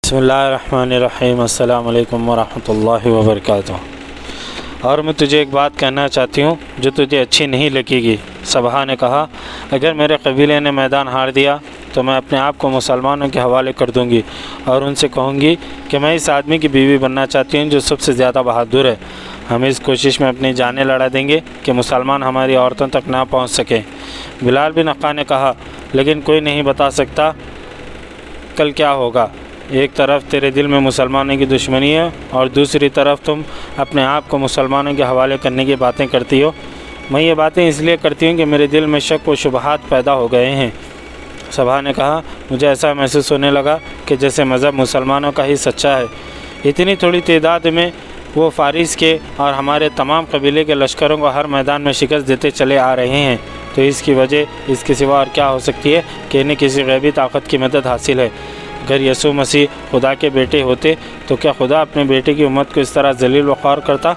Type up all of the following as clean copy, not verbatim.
بسم اللہ الرحمن الرحیم، السلام علیکم ورحمۃ اللہ وبرکاتہ۔ اور میں تجھے ایک بات کہنا چاہتی ہوں جو تجھے اچھی نہیں لگے گی۔ صبح نے کہا، اگر میرے قبیلے نے میدان ہار دیا تو میں اپنے آپ کو مسلمانوں کے حوالے کر دوں گی اور ان سے کہوں گی کہ میں اس آدمی کی بیوی بننا چاہتی ہوں جو سب سے زیادہ بہادر ہے۔ ہم اس کوشش میں اپنی جانیں لڑا دیں گے کہ مسلمان ہماری عورتوں تک نہ پہنچ سکیں۔ بلال بن حقہ نے کہا، لیکن کوئی نہیں بتا سکتا کل کیا ہوگا۔ ایک طرف تیرے دل میں مسلمانوں کی دشمنی ہے اور دوسری طرف تم اپنے آپ کو مسلمانوں کے حوالے کرنے کی باتیں کرتی ہو۔ میں یہ باتیں اس لیے کرتی ہوں کہ میرے دل میں شک و شبہات پیدا ہو گئے ہیں۔ صبح نے کہا، مجھے ایسا محسوس ہونے لگا کہ جیسے مذہب مسلمانوں کا ہی سچا ہے۔ اتنی تھوڑی تعداد میں وہ فارس کے اور ہمارے تمام قبیلے کے لشکروں کو ہر میدان میں شکست دیتے چلے آ رہے ہیں، تو اس کی وجہ اس کے سوا اور کیا ہو سکتی ہے کہ انہیں کسی غیبی طاقت کی مدد حاصل ہے۔ اگر یسوع مسیح خدا کے بیٹے ہوتے تو کیا خدا اپنے بیٹے کی امت کو اس طرح ذلیل و خوار کرتا؟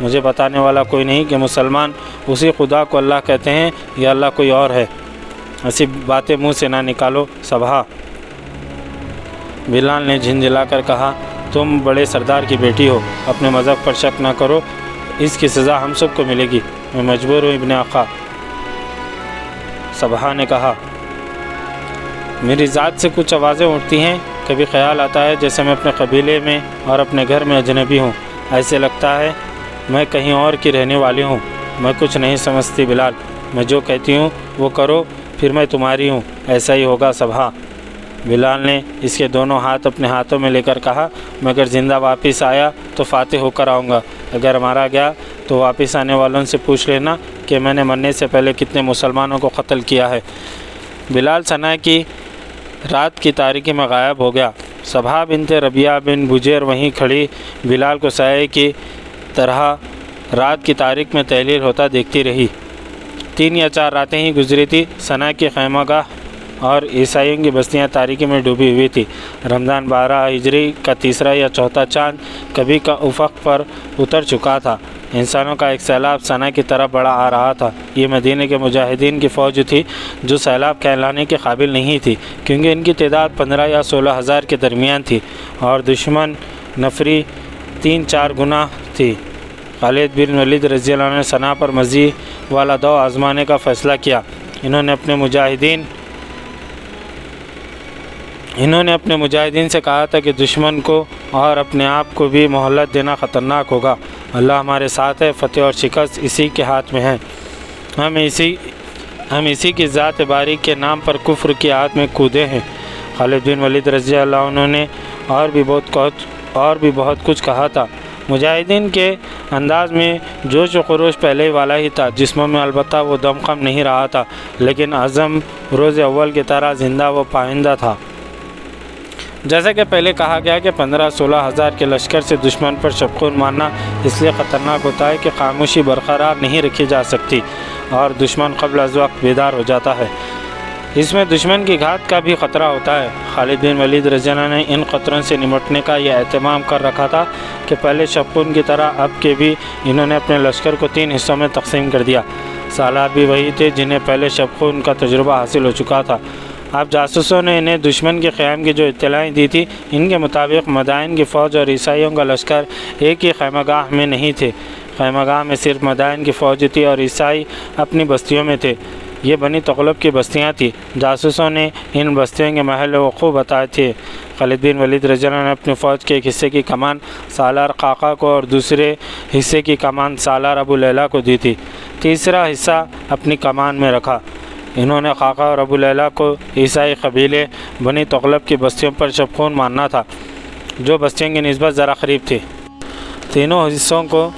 مجھے بتانے والا کوئی نہیں کہ مسلمان اسی خدا کو اللہ کہتے ہیں یا اللہ کوئی اور ہے۔ ایسی باتیں منہ سے نہ نکالو صبح۔ بلال نے جھنجھلا کر کہا، تم بڑے سردار کی بیٹی ہو، اپنے مذہب پر شک نہ کرو، اس کی سزا ہم سب کو ملے گی۔ میں مجبور ہوں ابن آقا۔ صبح نے کہا، میری ذات سے کچھ آوازیں اٹھتی ہیں، کبھی خیال آتا ہے جیسے میں اپنے قبیلے میں اور اپنے گھر میں اجنبی ہوں، ایسے لگتا ہے میں کہیں اور کی رہنے والی ہوں۔ میں کچھ نہیں سمجھتی بلال، میں جو کہتی ہوں وہ کرو، پھر میں تمہاری ہوں، ایسا ہی ہوگا صبح۔ بلال نے اس کے دونوں ہاتھ اپنے ہاتھوں میں لے کر کہا، میں اگر زندہ واپس آیا تو فاتح ہو کر آؤں گا، اگر مارا گیا تو واپس آنے والوں سے پوچھ لینا کہ میں نے مرنے سے پہلے کتنے مسلمانوں کو قتل کیا ہے۔ بلال ثنا کی رات کی تاریکی میں غائب ہو گیا۔ صبح بنت ربیعہ بن بجیر وہیں کھڑی بلال کو سائے کی طرح رات کی تاریک میں تحلیل ہوتا دیکھتی رہی۔ 3 یا 4 راتیں ہی گزری تھی۔ ثنا کی خیمہ گاہ اور عیسائیوں کی بستیاں تاریکی میں ڈوبی ہوئی تھی۔ رمضان 12 ہجری کا تیسرا یا چوتھا چاند کبھی کا افق پر اتر چکا تھا۔ انسانوں کا ایک سیلاب ثنا کی طرف بڑھا آ رہا تھا۔ یہ مدینہ کے مجاہدین کی فوج تھی جو سیلاب کہلانے کے قابل نہیں تھی، کیونکہ ان کی تعداد 15 یا 16 ہزار کے درمیان تھی اور دشمن نفری 3-4 گنا تھی۔ خالد بن ولید رضی اللہ عنہ نے ثنا پر مزید والا دو آزمانے کا فیصلہ کیا۔ انہوں نے اپنے مجاہدین سے کہا تھا کہ دشمن کو اور اپنے آپ کو بھی مہلت دینا خطرناک ہوگا۔ اللہ ہمارے ساتھ ہے، فتح اور شکست اسی کے ہاتھ میں ہے۔ ہم اسی کی ذات باری کے نام پر کفر کی آگ میں کودے ہیں۔ خالد بن ولید رضی اللہ عنہ نے اور بھی بہت کچھ کہا تھا۔ مجاہدین کے انداز میں جوش و خروش پہلے والا ہی تھا، جسموں میں البتہ وہ دم خم نہیں رہا تھا، لیکن عزم روز اول کی طرح زندہ و پائندہ تھا۔ جیسا کہ پہلے کہا گیا کہ 15-16 ہزار کے لشکر سے دشمن پر شبخون مارنا اس لیے خطرناک ہوتا ہے کہ خاموشی برقرار نہیں رکھی جا سکتی اور دشمن قبل از وقت بیدار ہو جاتا ہے۔ اس میں دشمن کی گھات کا بھی خطرہ ہوتا ہے۔ خالد بن ولید رضی اللہ عنہ نے ان خطروں سے نمٹنے کا یہ اہتمام کر رکھا تھا کہ پہلے شبخون کی طرح اب کے بھی انہوں نے اپنے لشکر کو 3 حصوں میں تقسیم کر دیا۔ سالار بھی وہی تھے جنہیں پہلے شبخون کا تجربہ حاصل ہو چکا تھا۔ اب جاسوسوں نے انہیں دشمن کے قیام کی جو اطلاعیں دی تھی، ان کے مطابق مدائن کی فوج اور عیسائیوں کا لشکر ایک ہی خیمہ گاہ میں نہیں تھے۔ خیمہ گاہ میں صرف مدائن کی فوج تھی اور عیسائی اپنی بستیوں میں تھے۔ یہ بنی تغلب کی بستیاں تھیں۔ جاسوسوں نے ان بستیوں کے محل وقوع بتائے تھے۔ خالد بن ولید رضی اللہ عنہ نے اپنی فوج کے ایک حصے کی کمان سالار قعقاع کو اور دوسرے حصے کی کمان سالار ابو لیلہ کو دی تھی۔ تیسرا حصہ اپنی کمان میں رکھا۔ انہوں نے قعقاع اور ابو لیلہ کو عیسائی قبیلے بنی تغلب کی بستیوں پر شبخون مارنا تھا، جو بستیوں کی نسبت ذرا قریب تھی۔ تینوں حصوں کو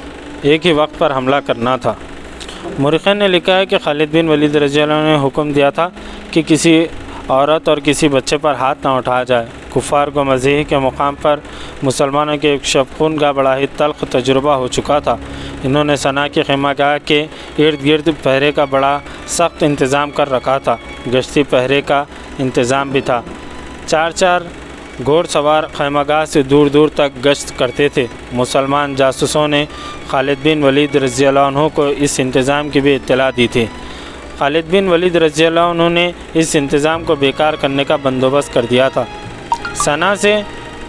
ایک ہی وقت پر حملہ کرنا تھا۔ مورخین نے لکھا ہے کہ خالد بن ولید رضی اللہ عنہ نے حکم دیا تھا کہ کسی عورت اور کسی بچے پر ہاتھ نہ اٹھایا جائے۔ کفار کو مذہب کے مقام پر مسلمانوں کے ایک شبخون کا بڑا ہی تلخ تجربہ ہو چکا تھا۔ انہوں نے ثنا کی خیمہ گاہ کے ارد گرد پہرے کا بڑا سخت انتظام کر رکھا تھا۔ گشتی پہرے کا انتظام بھی تھا۔ 4 گھوڑ سوار خیمہ گاہ سے دور دور تک گشت کرتے تھے۔ مسلمان جاسوسوں نے خالد بن ولید رضی اللہ عنہ کو اس انتظام کی بھی اطلاع دی تھی۔ خالد بن ولید رضی اللہ عنہ نے اس انتظام کو بیکار کرنے کا بندوبست کر دیا تھا۔ ثنا سے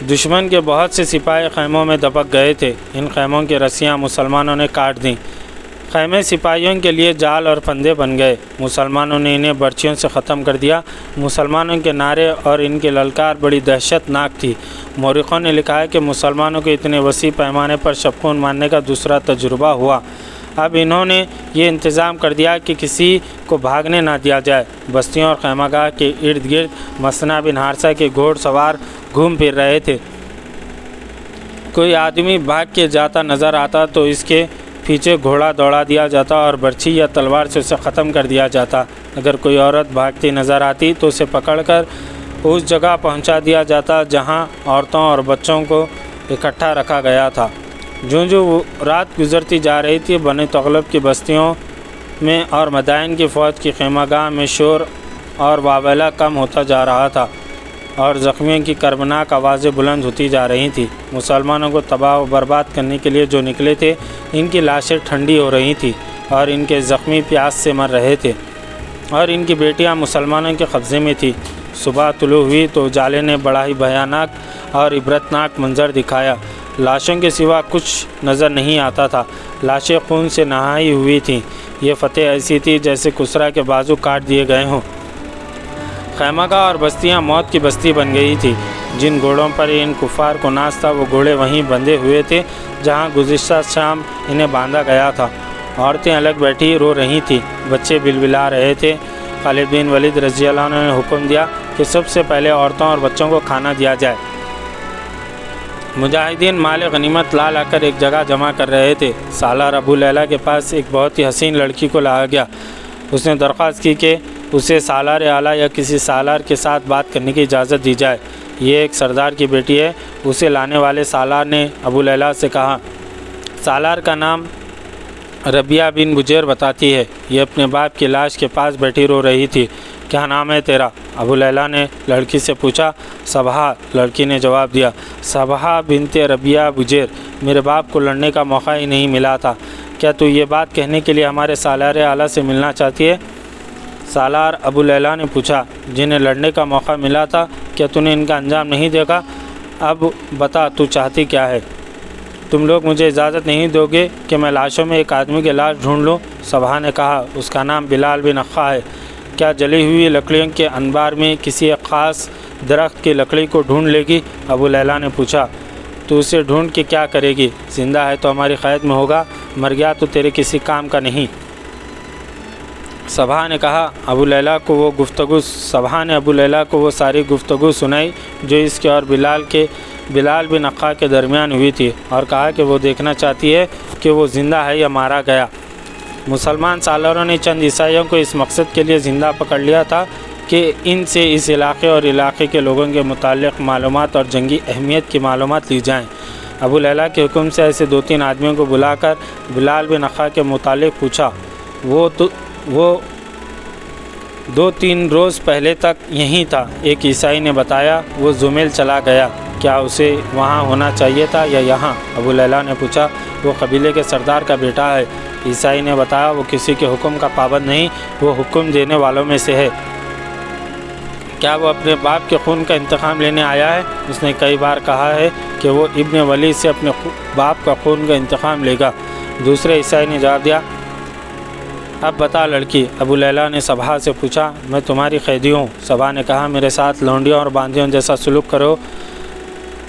دشمن کے بہت سے سپاہی خیموں میں دبک گئے تھے۔ ان خیموں کی رسیاں مسلمانوں نے کاٹ دیں۔ خیمے سپاہیوں کے لیے جال اور پھندے بن گئے۔ مسلمانوں نے انہیں برچھیوں سے ختم کر دیا۔ مسلمانوں کے نعرے اور ان کی للکار بڑی دہشت ناک تھی۔ مورخوں نے لکھا ہے کہ مسلمانوں کو اتنے وسیع پیمانے پر شب خون مارنے کا دوسرا تجربہ ہوا۔ اب انہوں نے یہ انتظام کر دیا کہ کسی کو بھاگنے نہ دیا جائے۔ بستیوں اور خیمہ گاہ کے ارد گرد مسنہ بن حارثہ کے گھوڑ سوار گھوم پھر رہے تھے۔ کوئی آدمی بھاگ کے جاتا نظر آتا تو اس کے پیچھے گھوڑا دوڑا دیا جاتا اور برچھی یا تلوار سے اسے ختم کر دیا جاتا۔ اگر کوئی عورت بھاگتی نظر آتی تو اسے پکڑ کر اس جگہ پہنچا دیا جاتا جہاں عورتوں اور بچوں کو اکٹھا رکھا گیا تھا۔ جو رات گزرتی جا رہی تھی، بنی تغلب کی بستیوں میں اور مدائن کی فوج کی خیمہ گاہ میں شور اور واویلا کم ہوتا جا رہا تھا اور زخمیوں کی کربناک آوازیں بلند ہوتی جا رہی تھیں۔ مسلمانوں کو تباہ و برباد کرنے کے لیے جو نکلے تھے، ان کی لاشیں ٹھنڈی ہو رہی تھیں اور ان کے زخمی پیاس سے مر رہے تھے اور ان کی بیٹیاں مسلمانوں کے قبضے میں تھیں۔ صبح طلوع ہوئی تو اجالے نے بڑا ہی بھیانک اور عبرتناک منظر دکھایا۔ لاشوں کے سوا کچھ نظر نہیں آتا تھا۔ لاشیں خون سے نہائی ہوئی تھیں۔ یہ فتح ایسی تھی جیسے کسرا کے بازو کاٹ دیے گئے ہوں۔ خیمہ گاہ اور بستیاں موت کی بستی بن گئی تھی۔ جن گھوڑوں پر ان کفار کو ناز تھا، وہ گھوڑے وہیں بندھے ہوئے تھے جہاں گزشتہ شام انہیں باندھا گیا تھا۔ عورتیں الگ بیٹھی رو رہی تھیں، بچے بلبلا رہے تھے۔ خالد بن ولید رضی اللہ عنہ نے حکم دیا کہ سب سے پہلے عورتوں اور بچوں کو کھانا دیا جائے۔ مجاہدین مال غنیمت لا کر ایک جگہ جمع کر رہے تھے۔ سالار ابو لیلہ کے پاس ایک بہت ہی حسین لڑکی کو لایا گیا۔ اس نے درخواست کی کہ اسے سالار اعلیٰ یا کسی سالار کے ساتھ بات کرنے کی اجازت دی جائے۔ یہ ایک سردار کی بیٹی ہے۔ اسے لانے والے سالار نے ابو لیلہ سے کہا، سالار کا نام ربیہ بن بجیر بتاتی ہے۔ یہ اپنے باپ کی لاش کے پاس بیٹھی رو رہی تھی۔ کیا نام ہے تیرا؟ ابو لیلہ نے لڑکی سے پوچھا۔ صبحہ، لڑکی نے جواب دیا۔ صبحہ بنت ربیہ بجیر، میرے باپ کو لڑنے کا موقع ہی نہیں ملا تھا۔ کیا تو یہ بات کہنے کے لیے ہمارے سالار اعلیٰ سے ملنا چاہتی ہے؟ سالار ابو لیلہ نے پوچھا، جنہیں لڑنے کا موقع ملا تھا، کیا تو نے ان کا انجام نہیں دیکھا؟ اب بتا تو چاہتی کیا ہے؟ تم لوگ مجھے اجازت نہیں دو گے کہ میں لاشوں میں ایک آدمی کی لاش ڈھونڈ لوں؟ صبحہ نے کہا، اس کا نام بلال بن اخا ہے۔ کیا جلی ہوئی لکڑیوں کے انبار میں کسی ایک خاص درخت کی لکڑی کو ڈھونڈ لے گی؟ ابو لیلہ نے پوچھا۔ تو اسے ڈھونڈ کے کیا کرے گی؟ زندہ ہے تو ہماری قید میں ہوگا، مر گیا تو تیرے کسی کام کا نہیں۔ صبحہ نے کہا ابو لیلہ کو وہ ساری گفتگو سنائی جو اس کے اور بلال بن اخا کے درمیان ہوئی تھی، اور کہا کہ وہ دیکھنا چاہتی ہے کہ وہ زندہ ہے یا مارا گیا۔ مسلمان سالاروں نے چند عیسائیوں کو اس مقصد کے لیے زندہ پکڑ لیا تھا کہ ان سے اس علاقے اور علاقے کے لوگوں کے متعلق معلومات اور جنگی اہمیت کی معلومات لی جائیں۔ ابو لیلہ کے حکم سے ایسے 2-3 آدمیوں کو بلا کر بلال بن اخا کے متعلق پوچھا۔ وہ 2-3 روز پہلے تک یہیں تھا۔ ایک عیسائی نے بتایا وہ زمیل چلا گیا۔ کیا اسے وہاں ہونا چاہیے تھا یا یہاں؟ ابو لیلہ نے پوچھا۔ وہ قبیلے کے سردار کا بیٹا ہے۔ عیسائی نے بتایا وہ کسی کے حکم کا پابند نہیں، وہ حکم دینے والوں میں سے ہے۔ کیا وہ اپنے باپ کے خون کا انتقام لینے آیا ہے؟ اس نے کئی بار کہا ہے کہ وہ ابن ولید سے اپنے باپ کا خون کا انتقام لے گا۔ دوسرے عیسائی نے جواب دیا، اب بتا لڑکی۔ ابو لیلہ نے صبحہ سے پوچھا، میں تمہاری قیدی ہوں۔ صبحہ نے کہا، میرے ساتھ لونڈیوں اور باندیوں جیسا سلوک کرو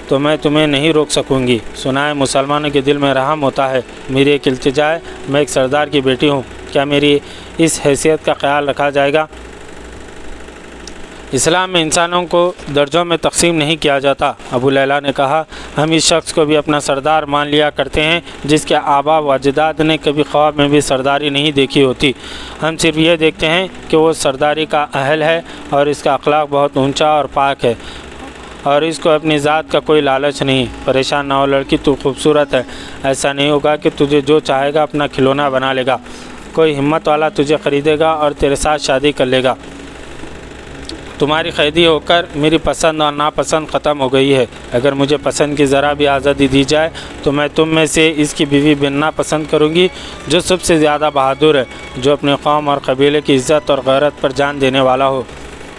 تو میں تمہیں نہیں روک سکوں گی۔ سنا ہے مسلمانوں کے دل میں رحم ہوتا ہے۔ میری ایک التجا ہے، میں ایک سردار کی بیٹی ہوں، کیا میری اس حیثیت کا خیال رکھا جائے گا؟ اسلام میں انسانوں کو درجوں میں تقسیم نہیں کیا جاتا۔ ابو لیلہ نے کہا، ہم اس شخص کو بھی اپنا سردار مان لیا کرتے ہیں جس کے آبا و اجداد نے کبھی خواب میں بھی سرداری نہیں دیکھی ہوتی۔ ہم صرف یہ دیکھتے ہیں کہ وہ سرداری کا اہل ہے اور اس کا اخلاق بہت اونچا اور پاک ہے اور اس کو اپنی ذات کا کوئی لالچ نہیں۔ پریشان نہ ہو لڑکی، تو خوبصورت ہے۔ ایسا نہیں ہوگا کہ تجھے جو چاہے گا اپنا کھلونا بنا لے گا۔ کوئی ہمت والا تجھے خریدے گا اور تیرے ساتھ شادی کر لے گا۔ تمہاری قیدی ہو کر میری پسند اور ناپسند ختم ہو گئی ہے۔ اگر مجھے پسند کی ذرا بھی آزادی دی جائے تو میں تم میں سے اس کی بیوی بننا پسند کروں گی جو سب سے زیادہ بہادر ہے، جو اپنے قوم اور قبیلے کی عزت اور غیرت پر جان دینے والا ہو۔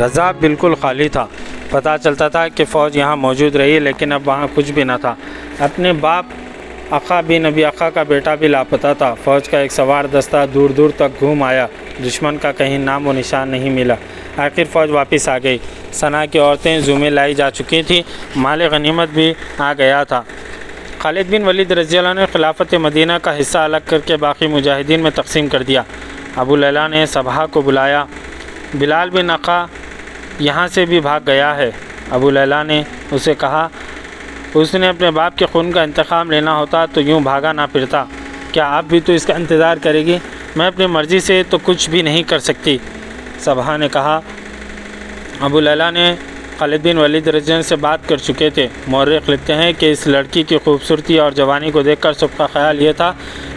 رضا بالکل خالی تھا۔ پتہ چلتا تھا کہ فوج یہاں موجود رہی، لیکن اب وہاں کچھ بھی نہ تھا۔ اپنے باپ عقا بن ابی عقا کا بیٹا بھی لاپتہ تھا۔ فوج کا ایک سوار دستہ دور دور تک گھوم آیا، دشمن کا کہیں نام و نشان نہیں ملا۔ آخر فوج واپس آ گئی۔ صنعا کی عورتیں زومیں لائی جا چکی تھیں، مال غنیمت بھی آ گیا تھا۔ خالد بن ولید رضی اللہ عنہ نے خلافت مدینہ کا حصہ الگ کر کے باقی مجاہدین میں تقسیم کر دیا۔ ابو لیلہ نے صبح کو بلایا، بلال بن عقا یہاں سے بھی بھاگ گیا ہے۔ ابو لیلہ نے اسے کہا، اس نے اپنے باپ کے خون کا انتقام لینا ہوتا تو یوں بھاگا نہ پھرتا۔ کیا آپ بھی تو اس کا انتظار کرے گی؟ میں اپنی مرضی سے تو کچھ بھی نہیں کر سکتی، صبح نے کہا۔ ابو لیلہ نے خالد بن ولید رضی اللہ عنہ سے بات کر چکے تھے۔ مورخ لکھتے ہیں کہ اس لڑکی کی خوبصورتی اور جوانی کو دیکھ کر سب کا خیال یہ تھا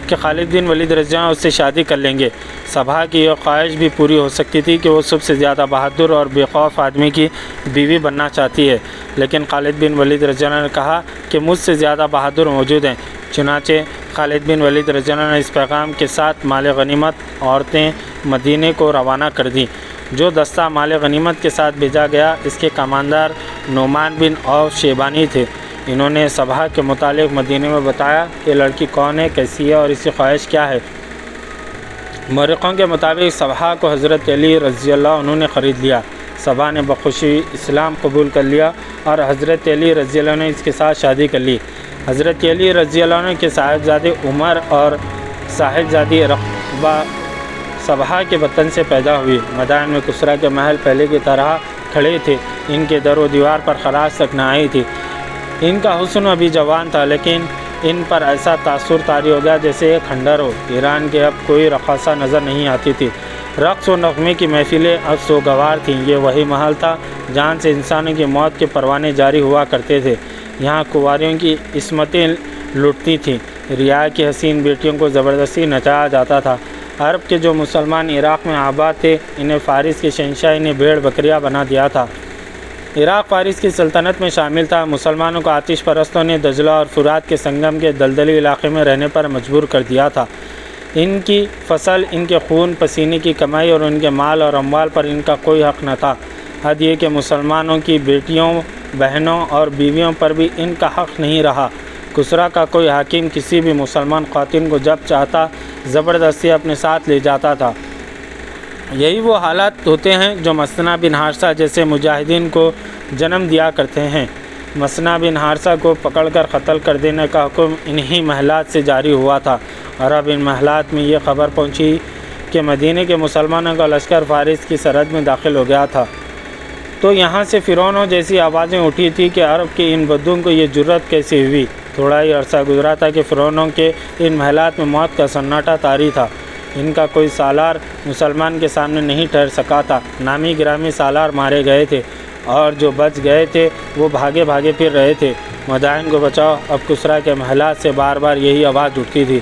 کہ خالد بن ولید رضی اللہ عنہ اس سے شادی کر لیں گے۔ صبح کی یہ خواہش بھی پوری ہو سکتی تھی کہ وہ سب سے زیادہ بہادر اور بے خوف آدمی کی بیوی بننا چاہتی ہے، لیکن خالد بن ولید رضی اللہ عنہ نے کہا کہ مجھ سے زیادہ بہادر موجود ہیں۔ چنانچہ خالد بن ولید رضی اللہ عنہ نے اس پیغام کے ساتھ مال غنیمت عورتیں مدینے کو روانہ کر دیں۔ جو دستہ مال غنیمت کے ساتھ بھیجا گیا، اس کے کماندار نعمان بن عوف شیبانی تھے۔ انہوں نے صبح کے متعلق مدینے میں بتایا کہ لڑکی کون ہے، کیسی ہے اور اس کی خواہش کیا ہے۔ مورخوں کے مطابق صبح کو حضرت علی رضی اللہ عنہ نے خرید لیا۔ صبح نے بخوشی اسلام قبول کر لیا اور حضرت علی رضی اللہ عنہ نے اس کے ساتھ شادی کر لی۔ حضرت علی رضی اللہ عنہ کے صاحبزادے عمر اور صاحبزادی رقبہ صبح کے وطن سے پیدا ہوئی۔ میدان میں کسریٰ کے محل پہلے کی طرح کھڑے تھے، ان کے در و دیوار پر خراش تک نہ آئی تھی۔ ان کا حسن ابھی جوان تھا، لیکن ان پر ایسا تاثر طاری ہو گیا جیسے ایک کھنڈر ہو۔ ایران کے اب کوئی رقاصہ نظر نہیں آتی تھی۔ رقص و نغمے کی محفلیں اب سوگوار تھیں۔ یہ وہی محل تھا جہاں سے انسانوں کی موت کے پروانے جاری ہوا کرتے تھے۔ یہاں کنواریوں کی عصمتیں لٹتی تھیں، رعایا کی حسین بیٹیوں کو زبردستی نچایا جاتا تھا۔ عرب کے جو مسلمان عراق میں آباد تھے، انہیں فارس کے شہنشاہ نے بھیڑ بکریاں بنا دیا تھا۔ عراق فارس کی سلطنت میں شامل تھا۔ مسلمانوں کو آتش پرستوں نے دجلہ اور فرات کے سنگم کے دلدلی علاقے میں رہنے پر مجبور کر دیا تھا۔ ان کی فصل، ان کے خون پسینے کی کمائی اور ان کے مال اور اموال پر ان کا کوئی حق نہ تھا۔ حد یہ کہ مسلمانوں کی بیٹیوں، بہنوں اور بیویوں پر بھی ان کا حق نہیں رہا۔ کسریٰ کا کوئی حاکم کسی بھی مسلمان خواتین کو جب چاہتا زبردستی اپنے ساتھ لے جاتا تھا۔ یہی وہ حالات ہوتے ہیں جو مثنیٰ بن حارثہ جیسے مجاہدین کو جنم دیا کرتے ہیں۔ مثنیٰ بن حارثہ کو پکڑ کر قتل کر دینے کا حکم انہی محلات سے جاری ہوا تھا، اور اب ان محلات میں یہ خبر پہنچی کہ مدینے کے مسلمانوں کا لشکر فارس کی سرحد میں داخل ہو گیا تھا، تو یہاں سے فرعونوں جیسی آوازیں اٹھی تھی کہ عرب کے ان بدوؤں کو یہ جرت کیسے ہوئی۔ تھوڑا ہی عرصہ گزرا تھا کہ فرعونوں کے ان محلات میں موت کا سناٹا طاری تھا۔ ان کا کوئی سالار مسلمان کے سامنے نہیں ٹھہر سکا تھا۔ نامی گرامی سالار مارے گئے تھے، اور جو بچ گئے تھے وہ بھاگے بھاگے پھر رہے تھے۔ مدائن کو بچاؤ، اب کسریٰ کے محلات سے بار بار یہی آواز اٹھتی تھی،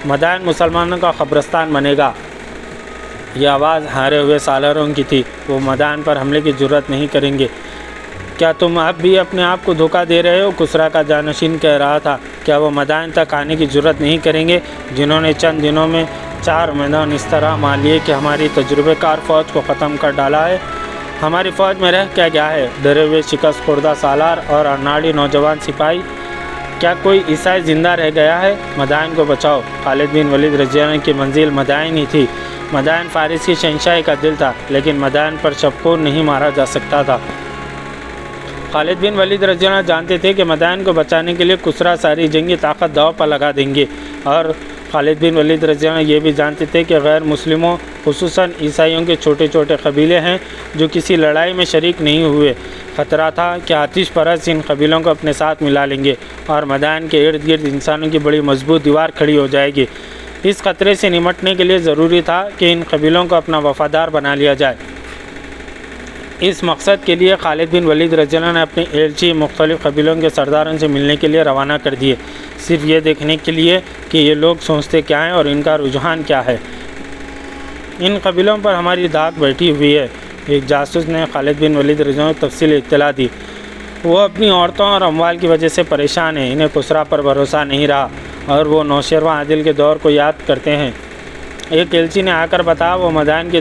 مدائن مسلمانوں کا قبرستان بنے گا۔ یہ آواز ہارے ہوئے سالاروں کی تھی، وہ مدائن پر حملے کی جرت نہیں کریں گے۔ کیا تم اب بھی اپنے آپ کو دھوکہ دے رہے ہو؟ کسریٰ کا جانشین کہہ رہا تھا۔ کیا وہ مدائن تک آنے کی جرت نہیں کریں گے، جنہوں نے چند دنوں میں 4 میدان اس طرح مان لیے کہ ہماری تجربہ کار فوج کو ختم کر ڈالا ہے؟ ہماری فوج میں رہ کیا گیا ہے؟ ڈرے ہوئے شکست خوردہ سالار اور اناڑی نوجوان سپاہی، کیا کوئی عیسائی زندہ رہ گیا ہے؟ مدائن کو بچاؤ۔ خالد بن ولید رضی اللہ عنہ کی منزل مدائن ہی تھی۔ مدائن فارس کی شہنشاہی کا دل تھا، لیکن مدائن پر شبخون نہیں مارا جا سکتا تھا۔ خالد بن ولید رضی اللہ عنہ جانتے تھے کہ مدائن کو بچانے کے لیے کسریٰ ساری جنگی طاقت داؤ پر لگا دیں گے، اور خالد بن ولید رضی اللہ عنہ یہ بھی جانتے تھے کہ غیر مسلموں خصوصاً عیسائیوں کے چھوٹے چھوٹے قبیلے ہیں جو کسی لڑائی میں شریک نہیں ہوئے۔ خطرہ تھا کہ آتش پرست ان قبیلوں کو اپنے ساتھ ملا لیں گے اور مدائن کے ارد گرد انسانوں کی بڑی مضبوط دیوار کھڑی ہو جائے گی۔ اس خطرے سے نمٹنے کے لیے ضروری تھا کہ ان قبیلوں کو اپنا وفادار بنا لیا جائے۔ اس مقصد کے لیے خالد بن ولید رضی اللہ عنہ نے اپنے ایلچی مختلف قبیلوں کے سرداروں سے ملنے کے لیے روانہ کر دیے، صرف یہ دیکھنے کے لیے کہ یہ لوگ سوچتے کیا ہیں اور ان کا رجحان کیا ہے۔ ان قبیلوں پر ہماری دھاک بیٹھی ہوئی ہے، ایک جاسوس نے خالد بن ولید رضی اللہ عنہ کو تفصیل اطلاع دی۔ وہ اپنی عورتوں اور اموال کی وجہ سے پریشان ہیں، انہیں کسریٰ پر بھروسہ نہیں رہا اور وہ نوشیروان عادل کے دور کو یاد کرتے ہیں۔ ایک ایلچی نے آ کر بتایا وہ مدائن کی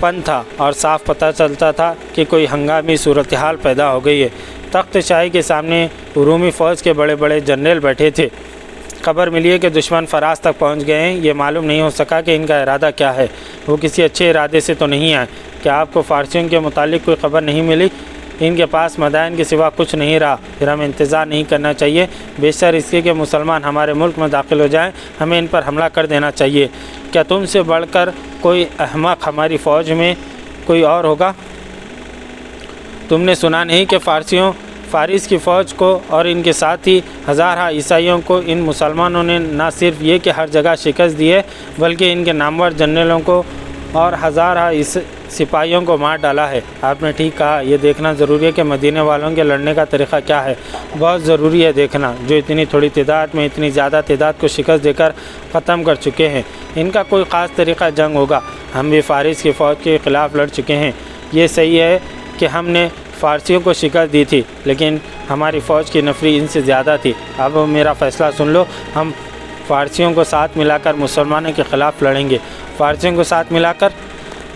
پن تھا اور صاف پتہ چلتا تھا کہ کوئی ہنگامی صورتحال پیدا ہو گئی ہے۔ تخت شاہی کے سامنے رومی فوج کے بڑے بڑے جنرل بیٹھے تھے۔ خبر ملی ہے کہ دشمن فراز تک پہنچ گئے ہیں۔ یہ معلوم نہیں ہو سکا کہ ان کا ارادہ کیا ہے۔ وہ کسی اچھے ارادے سے تو نہیں آئے۔ کیا آپ کو فارسیوں کے متعلق کوئی خبر نہیں ملی؟ ان کے پاس مدائن کے سوا کچھ نہیں رہا۔ پھر ہمیں انتظار نہیں کرنا چاہیے، بیشتر اس کے کہ مسلمان ہمارے ملک میں داخل ہو جائیں۔ ہمیں ان پر حملہ کر دینا چاہیے۔ کیا تم سے بڑھ کر کوئی احمق ہماری فوج میں کوئی اور ہوگا؟ تم نے سنا نہیں کہ فارس کی فوج کو اور ان کے ساتھی ہزارہ عیسائیوں کو ان مسلمانوں نے نہ صرف یہ کہ ہر جگہ شکست دی ہے، بلکہ ان کے نامور جنرلوں کو اور ہزارہ سپاہیوں کو مار ڈالا ہے۔ آپ نے ٹھیک کہا، یہ دیکھنا ضروری ہے کہ مدینے والوں کے لڑنے کا طریقہ کیا ہے۔ بہت ضروری ہے دیکھنا، جو اتنی تھوڑی تعداد میں اتنی زیادہ تعداد کو شکست دے کر ختم کر چکے ہیں۔ ان کا کوئی خاص طریقہ جنگ ہوگا۔ ہم بھی فارس کی فوج کے خلاف لڑ چکے ہیں۔ یہ صحیح ہے کہ ہم نے فارسیوں کو شکست دی تھی، لیکن ہماری فوج کی نفری ان سے زیادہ تھی۔ اب میرا فیصلہ سن لو، ہم فارسیوں کو ساتھ ملا کر مسلمانوں کے خلاف لڑیں گے۔ فارسیوں کو ساتھ ملا کر؟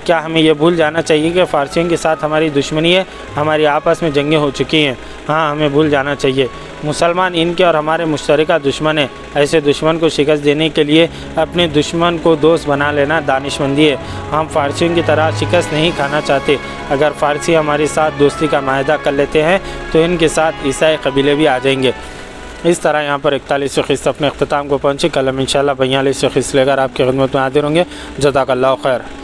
کیا ہمیں یہ بھول جانا چاہیے کہ فارسیوں کے ساتھ ہماری دشمنی ہے؟ ہماری آپس میں جنگیں ہو چکی ہیں۔ ہاں، ہمیں بھول جانا چاہیے۔ مسلمان ان کے اور ہمارے مشترکہ دشمن ہیں۔ ایسے دشمن کو شکست دینے کے لیے اپنے دشمن کو دوست بنا لینا دانشمندی ہے۔ ہم فارسیوں کی طرح شکست نہیں کھانا چاہتے۔ اگر فارسی ہمارے ساتھ دوستی کا معاہدہ کر لیتے ہیں تو ان کے ساتھ عیسائی قبیلے بھی آ جائیں گے۔ اس طرح یہاں پر 41ویں قسط اپنے اختتام کو پہنچی۔ کل ہم انشاءاللہ 42ویں قسط لے کر آپ کی خدمت میں حاضر ہوں گے۔ جزاک اللہ خیر۔